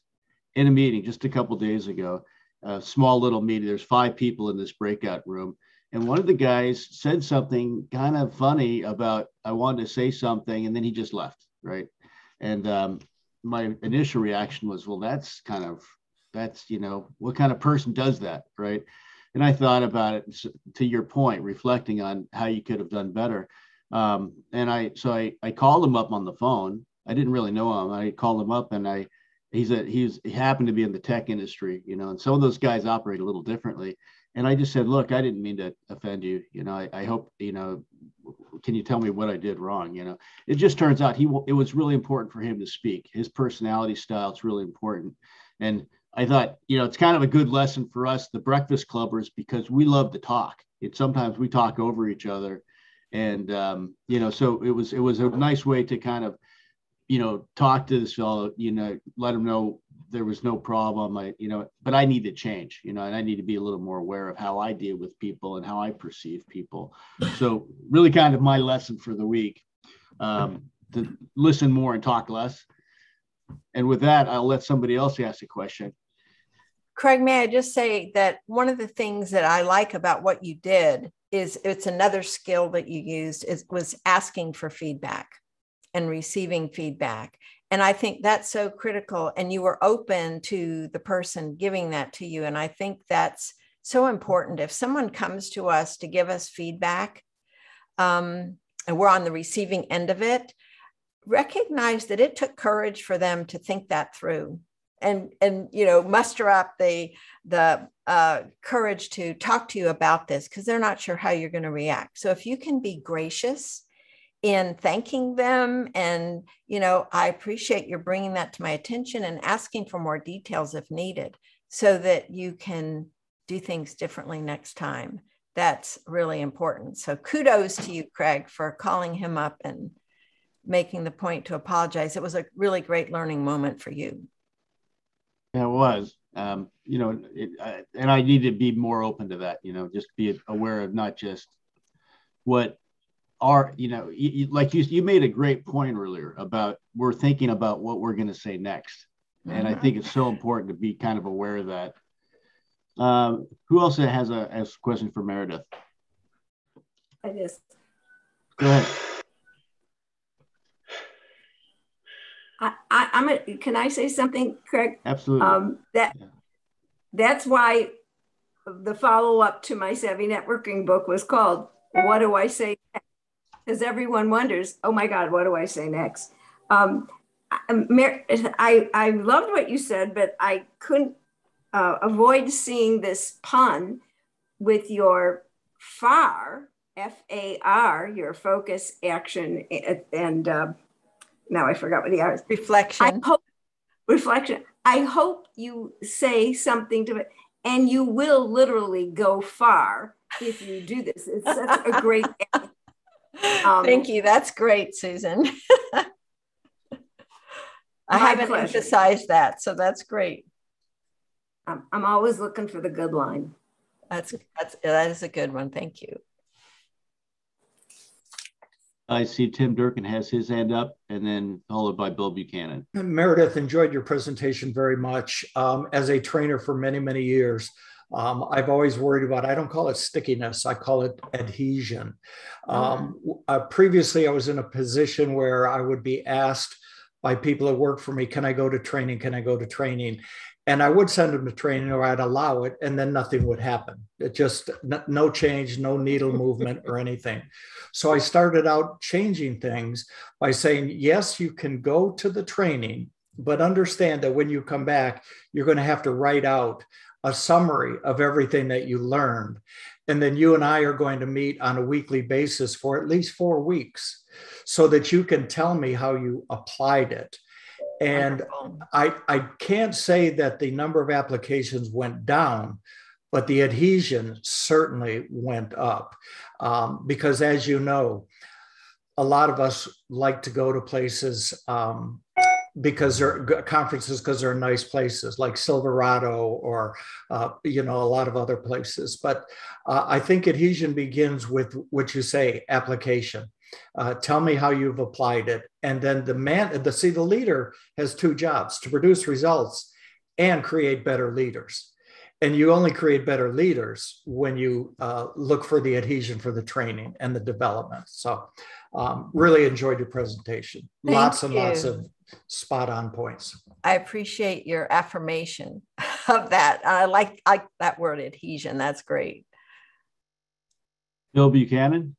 in a meeting just a couple of days ago, a small little meeting. There's 5 people in this breakout room. And one of the guys said something kind of funny about, I wanted to say something, and then he just left, right? And my initial reaction was, well, that's, what kind of person does that, right? And I thought about it, to your point, reflecting on how you could have done better. And I called him up on the phone. I didn't really know him. I called him up, and he happened to be in the tech industry, and some of those guys operate a little differently. And I just said, look, I didn't mean to offend you. I hope, can you tell me what I did wrong? It just turns out it was really important for him to speak. His personality style is really important. And I thought, it's kind of a good lesson for us, the Breakfast Clubbers, because we love to talk. Sometimes we talk over each other. And, so it was a nice way to kind of, talk to this fellow, let him know there was no problem, but I need to change, and I need to be a little more aware of how I deal with people and how I perceive people. So really kind of my lesson for the week, to listen more and talk less. And with that, I'll let somebody else ask a question. Craig, may I just say that one of the things that I like about what you did is it's another skill that you used was asking for feedback and receiving feedback. And I think that's so critical. And you were open to the person giving that to you. And I think that's so important. If someone comes to us to give us feedback, and we're on the receiving end of it, recognize that it took courage for them to think that through and muster up the courage to talk to you about this, because they're not sure how you're going to react. So if you can be gracious in thanking them, and I appreciate your bringing that to my attention and asking for more details if needed, so that you can do things differently next time. That's really important. So kudos to you, Craig, for calling him up and making the point to apologize. It was a really great learning moment for you. Yeah, it was. You know, and I need to be more open to that, you know, just be aware of not just what are, you know, like you made a great point earlier about we're thinking about what we're going to say next. And I think it's so important to be kind of aware of that. Who else has a question for Meredith? I just. Go ahead. Can I say something, Craig? Absolutely. That's why the follow-up to my Savvy Networking book was called "What Do I Say Next?" Because everyone wonders, oh my God, what do I say next? I loved what you said, but I couldn't avoid seeing this pun with your FAR, F-A-R, your focus, action, and now I forgot what the R is. Reflection. I hope you say something to it, and you will literally go far if you do this. It's such a great. Thank you. That's great, Susan. I haven't emphasized that, so that's great. I'm always looking for the good line. That is a good one. Thank you. I see Tim Durkin has his hand up, and then followed by Bill Buchanan. Meredith, enjoyed your presentation very much. As a trainer for many, many years, I've always worried about, I don't call it stickiness, I call it adhesion. Previously, I was in a position where I would be asked by people that work for me, can I go to training? Can I go to training? And I would send them to training, or I'd allow it, and then nothing would happen. It just, no change, no needle movement or anything. So I started out changing things by saying, yes, you can go to the training, but understand that when you come back, you're going to have to write out a summary of everything that you learned. And then you and I are going to meet on a weekly basis for at least 4 weeks so that you can tell me how you applied it. And I can't say that the number of applications went down, but the adhesion certainly went up. Because as you know, a lot of us like to go to places because they're conferences, because they're nice places like Silverado or, you know, a lot of other places. But I think adhesion begins with what you say, application. Tell me how you've applied it. And then the leader has 2 jobs: to produce results and create better leaders. And you only create better leaders when you look for the adhesion for the training and the development. So really enjoyed your presentation. Lots of spot on points. I appreciate your affirmation of that. I like that word, adhesion. That's great. Bill Buchanan.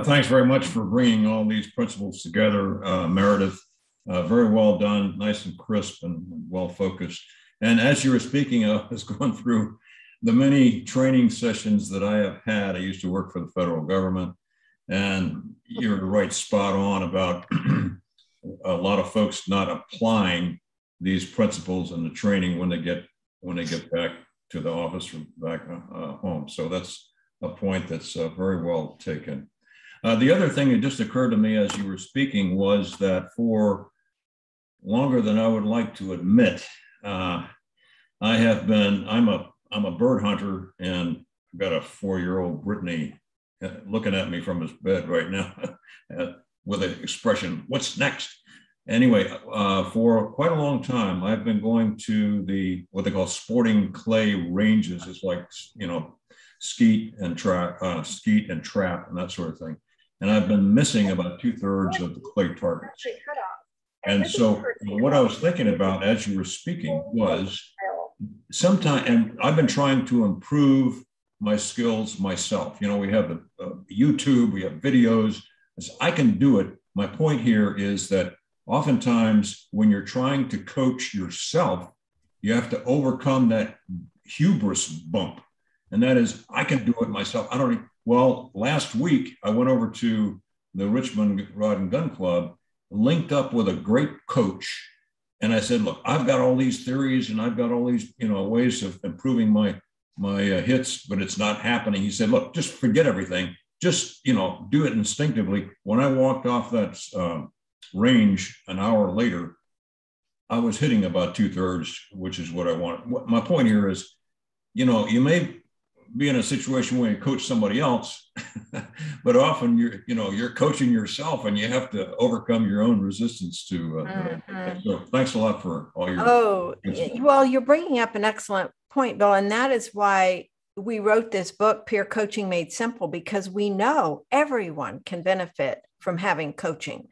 Thanks very much for bringing all these principles together, Meredith. Very well done, nice and crisp and well focused. And as you were speaking, I was going through the many training sessions that I have had. I used to work for the federal government, and you're right, spot on about a lot of folks not applying these principles in the training when they get back to the office or back home. So that's a point that's very well taken. The other thing that just occurred to me as you were speaking was that for longer than I would like to admit, I'm a bird hunter, and I've got a 4-year-old Brittany looking at me from his bed right now with an expression, "What's next?" Anyway, for quite a long time, I've been going to what they call sporting clay ranges. It's like, you know, skeet and trap and that sort of thing. And I've been missing about 2/3 of the clay targets. And so what I was thinking about as you were speaking was and I've been trying to improve my skills myself. You know, we have the YouTube, we have videos. I can do it. My point here is that oftentimes when you're trying to coach yourself, you have to overcome that hubris bump. And that is, I can do it myself. Well, last week I went over to the Richmond Rod and Gun Club, linked up with a great coach. And I said, look, I've got all these theories and I've got all these, you know, ways of improving my my hits, but it's not happening. He said, look, just forget everything. Just, do it instinctively. When I walked off that range an hour later, I was hitting about 2/3, which is what I want. My point here is, you may be in a situation where you coach somebody else, but often you're coaching yourself, and you have to overcome your own resistance to. So thanks a lot for all your. Well, you're bringing up an excellent point, Bill, and that is why we wrote this book, Peer Coaching Made Simple, because we know everyone can benefit from having coaching.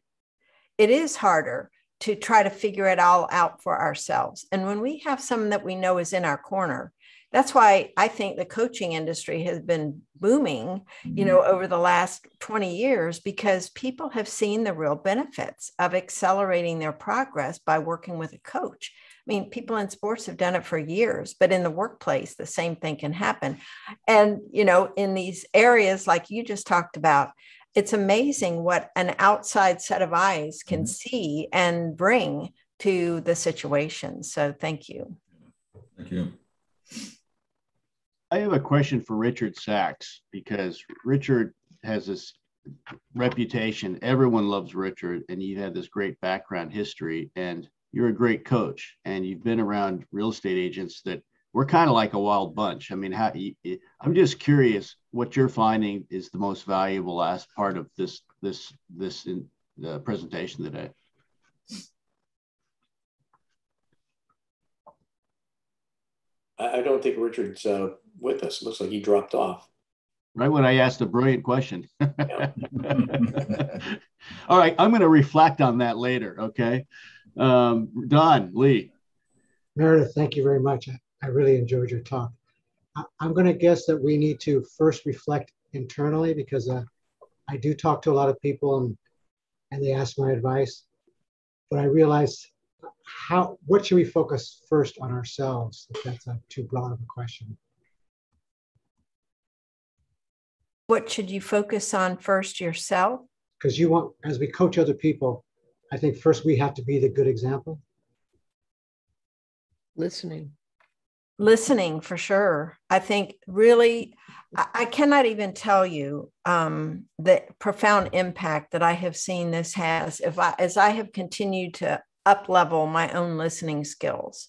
It is harder to try to figure it all out for ourselves. And when we have someone that we know is in our corner, that's why I think the coaching industry has been booming, over the last 20 years, because people have seen the real benefits of accelerating their progress by working with a coach. I mean, people in sports have done it for years, but in the workplace, the same thing can happen. And, in these areas like you just talked about, it's amazing what an outside set of eyes can see and bring to the situation. So thank you. Thank you. I have a question for Richard Sachs, because Richard has this reputation. Everyone loves Richard, and you've had this great background history, and you're a great coach, and you've been around real estate agents that we're kind of like a wild bunch. I mean, I'm just curious what you're finding is the most valuable last part of this in the presentation today. I don't think Richard's with us. Looks like he dropped off. Right when I asked a brilliant question. All right, I'm going to reflect on that later, okay? Don Lee. Meredith, thank you very much. I really enjoyed your talk. I'm going to guess that we need to first reflect internally, because I do talk to a lot of people and they ask my advice, but I realized what should we focus first on ourselves, if that's too broad of a question. What should you focus on first yourself? Because as we coach other people, I think first we have to be the good example. Listening for sure. I think really, I cannot even tell you the profound impact that I have seen this has as I have continued to up-level my own listening skills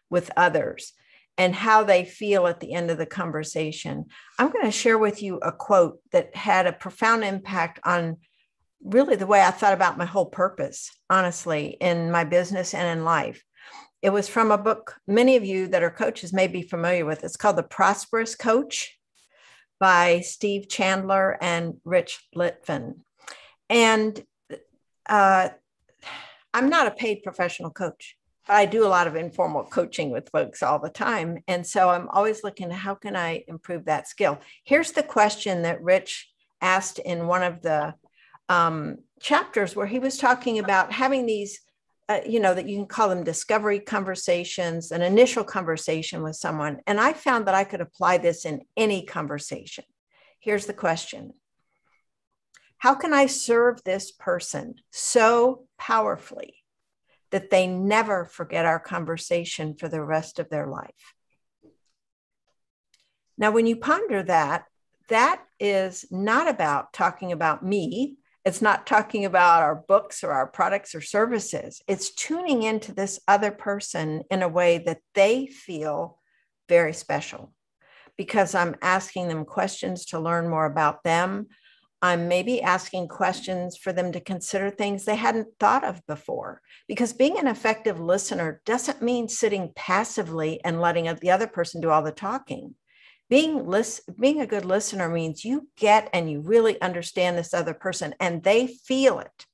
with others and how they feel at the end of the conversation. I'm going to share with you a quote that had a profound impact on really the way I thought about my whole purpose, honestly, in my business and in life. It was from a book many of you that are coaches may be familiar with. It's called The Prosperous Coach by Steve Chandler and Rich Litvin. And I'm not a paid professional coach, but I do a lot of informal coaching with folks all the time. And so I'm always looking at how can I improve that skill? Here's the question that Rich asked in one of the chapters where he was talking about having these, that you can call them discovery conversations, an initial conversation with someone. And I found that I could apply this in any conversation. Here's the question. How can I serve this person so powerfully that they never forget our conversation for the rest of their life? Now, when you ponder that, that is not about talking about me. It's not talking about our books or our products or services. It's tuning into this other person in a way that they feel very special, because I'm asking them questions to learn more about them. I'm maybe asking questions for them to consider things they hadn't thought of before, because being an effective listener doesn't mean sitting passively and letting the other person do all the talking. Being a good listener means you get and you really understand this other person and they feel it.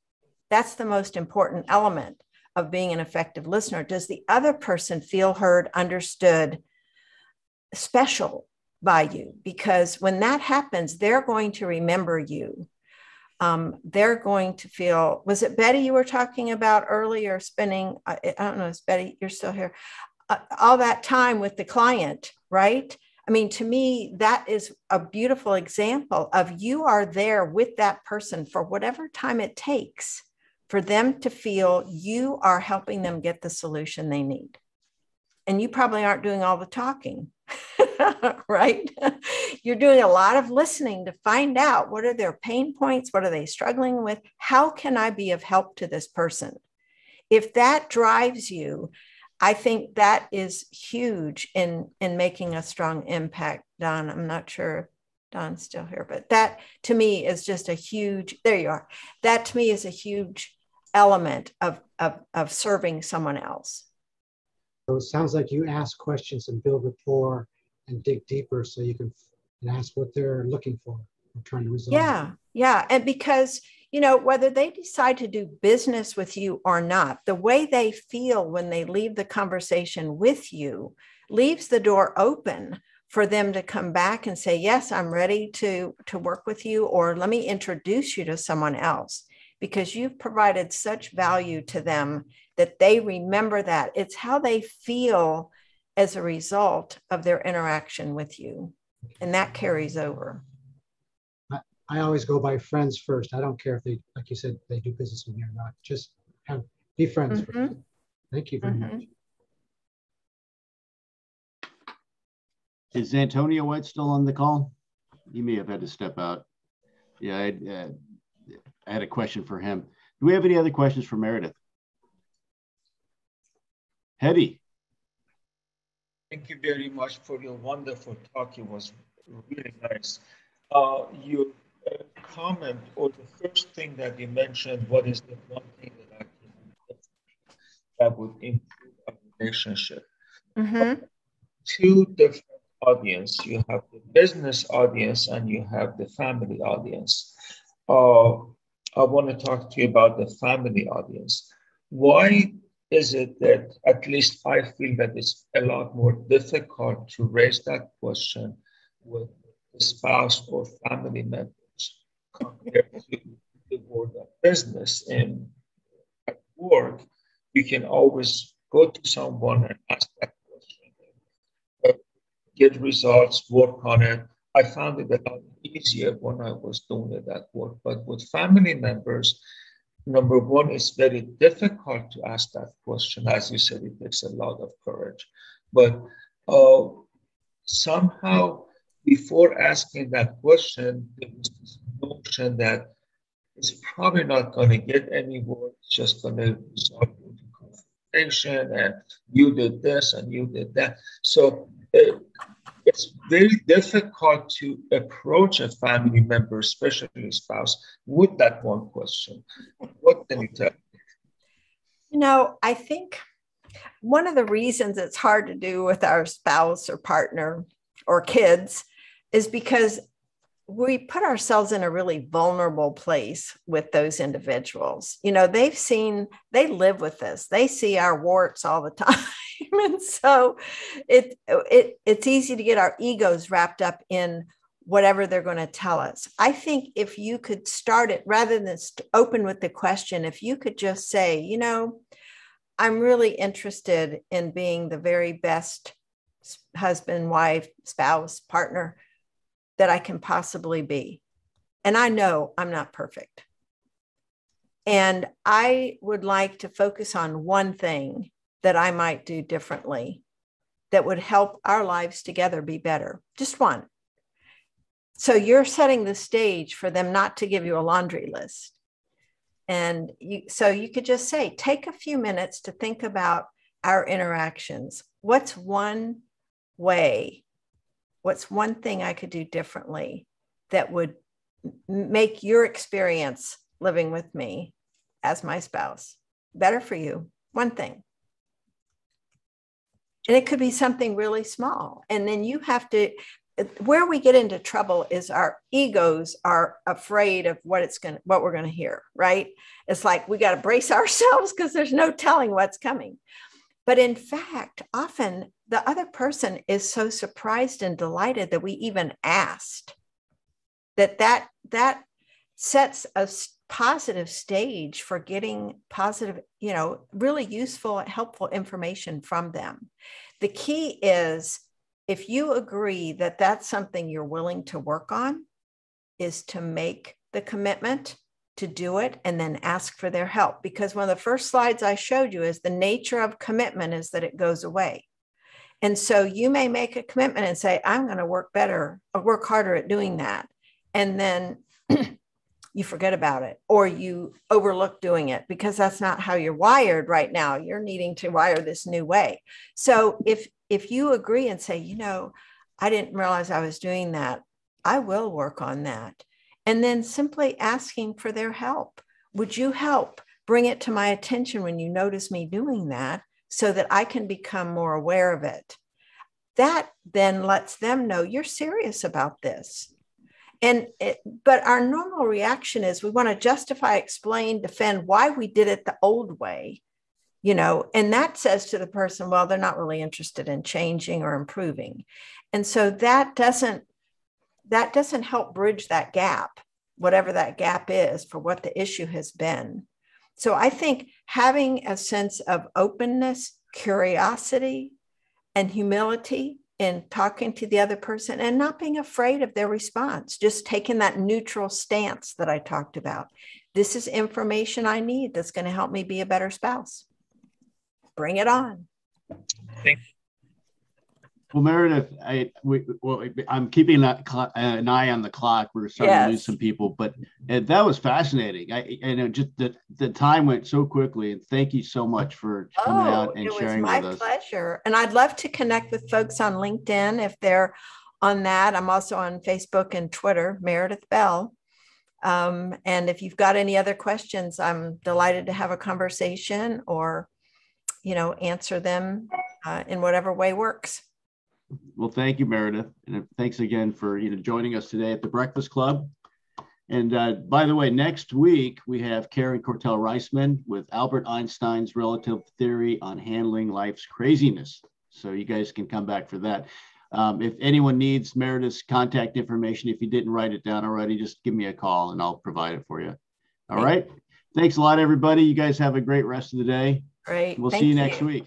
That's the most important element of being an effective listener. Does the other person feel heard, understood, special by you? Because when that happens, they're going to remember you. They're going to feel, was it Betty you were talking about earlier, spending, I don't know, it's Betty, you're still here, all that time with the client, right? I mean, to me, that is a beautiful example of you are there with that person for whatever time it takes for them to feel you are helping them get the solution they need. And you probably aren't doing all the talking, right? You're doing a lot of listening to find out what are their pain points, what are they struggling with, how can I be of help to this person? If that drives you, I think that is huge in making a strong impact. Don, I'm not sure if Don's still here, but that to me is just a huge, there you are. That to me is a huge element of serving someone else. So it sounds like you ask questions and build rapport and dig deeper so you can ask what they're looking for or trying to resolve. Yeah, yeah. And because, whether they decide to do business with you or not, the way they feel when they leave the conversation with you leaves the door open for them to come back and say, yes, I'm ready to work with you, or let me introduce you to someone else, because you've provided such value to them that they remember that. It's how they feel as a result of their interaction with you. And that carries over. I always go by friends first. I don't care if they, like you said, they do business with me or not. Just be friends first. Thank you very much. Is Antonio White still on the call? He may have had to step out. Yeah, I had a question for him. Do we have any other questions for Meredith? Hetty. Thank you very much for your wonderful talk. It was really nice. Your comment, or the first thing that you mentioned, what is the one thing that I can do that would improve our relationship? Two different audience. You have the business audience and you have the family audience. I want to talk to you about the family audience. Why is it that, at least I feel that it's a lot more difficult to raise that question with the spouse or family members compared to the world of business? And at work, you can always go to someone and ask that question, get results, work on it. I found it a lot easier when I was doing it at work. But with family members, number one, it's very difficult to ask that question. As you said, it takes a lot of courage. But somehow, before asking that question, there was this notion that it's probably not going to get anywhere. It's just going to result in confrontation, and you did this and you did that. So it's very difficult to approach a family member, especially a spouse, with that one question. What can you tell me? I think one of the reasons it's hard to do with our spouse or partner or kids is because we put ourselves in a really vulnerable place with those individuals. They live with us. They see our warts all the time. And so it's easy to get our egos wrapped up in whatever they're going to tell us. I think if you could start it, rather than open with the question, if you could just say, I'm really interested in being the very best husband, wife, spouse, partner that I can possibly be. And I know I'm not perfect. And I would like to focus on one thing that I might do differently that would help our lives together be better. Just one. So you're setting the stage for them not to give you a laundry list. And so you could just say, take a few minutes to think about our interactions. What's one thing I could do differently that would make your experience living with me as my spouse better for you? One thing. And it could be something really small. And then you have to, where we get into trouble is our egos are afraid of what we're going to hear, right? It's like we got to brace ourselves because there's no telling what's coming. But in fact, often the other person is so surprised and delighted that we even asked. That sets a positive stage for getting positive, really useful, helpful information from them. The key is, if you agree that that's something you're willing to work on, is to make the commitment to do it and then ask for their help. Because one of the first slides I showed you is the nature of commitment is that it goes away. And so you may make a commitment and say, I'm going to work better or work harder at doing that. And then you forget about it, or you overlook doing it because that's not how you're wired right now. You're needing to wire this new way. So if you agree and say, you know, I didn't realize I was doing that, I will work on that. And then simply asking for their help. Would you help bring it to my attention when you notice me doing that so that I can become more aware of it? That then lets them know you're serious about this. But our normal reaction is we want to justify, explain, defend why we did it the old way, you know, and that says to the person, well, they're not really interested in changing or improving. And so that doesn't help bridge that gap, whatever that gap is for what the issue has been. So I think having a sense of openness, curiosity, and humility in talking to the other person and not being afraid of their response, just taking that neutral stance that I talked about. This is information I need that's going to help me be a better spouse. Bring it on. Well, Meredith, I'm keeping an eye on the clock. We're starting to lose some people, but that was fascinating. Just the time went so quickly, and thank you so much for coming out and sharing with us. It was my pleasure. And I'd love to connect with folks on LinkedIn if they're on that. I'm also on Facebook and Twitter, Meredith Bell. And if you've got any other questions, I'm delighted to have a conversation or, you know, answer them in whatever way works. Well, thank you, Meredith. And thanks again for joining us today at the Breakfast Club. And by the way, next week, we have Karen Cortell-Reisman with Albert Einstein's relative theory on handling life's craziness. So you guys can come back for that. If anyone needs Meredith's contact information, if you didn't write it down already, just give me a call and I'll provide it for you. All right. Thanks a lot, everybody. You guys have a great rest of the day. Great. We'll see you next week.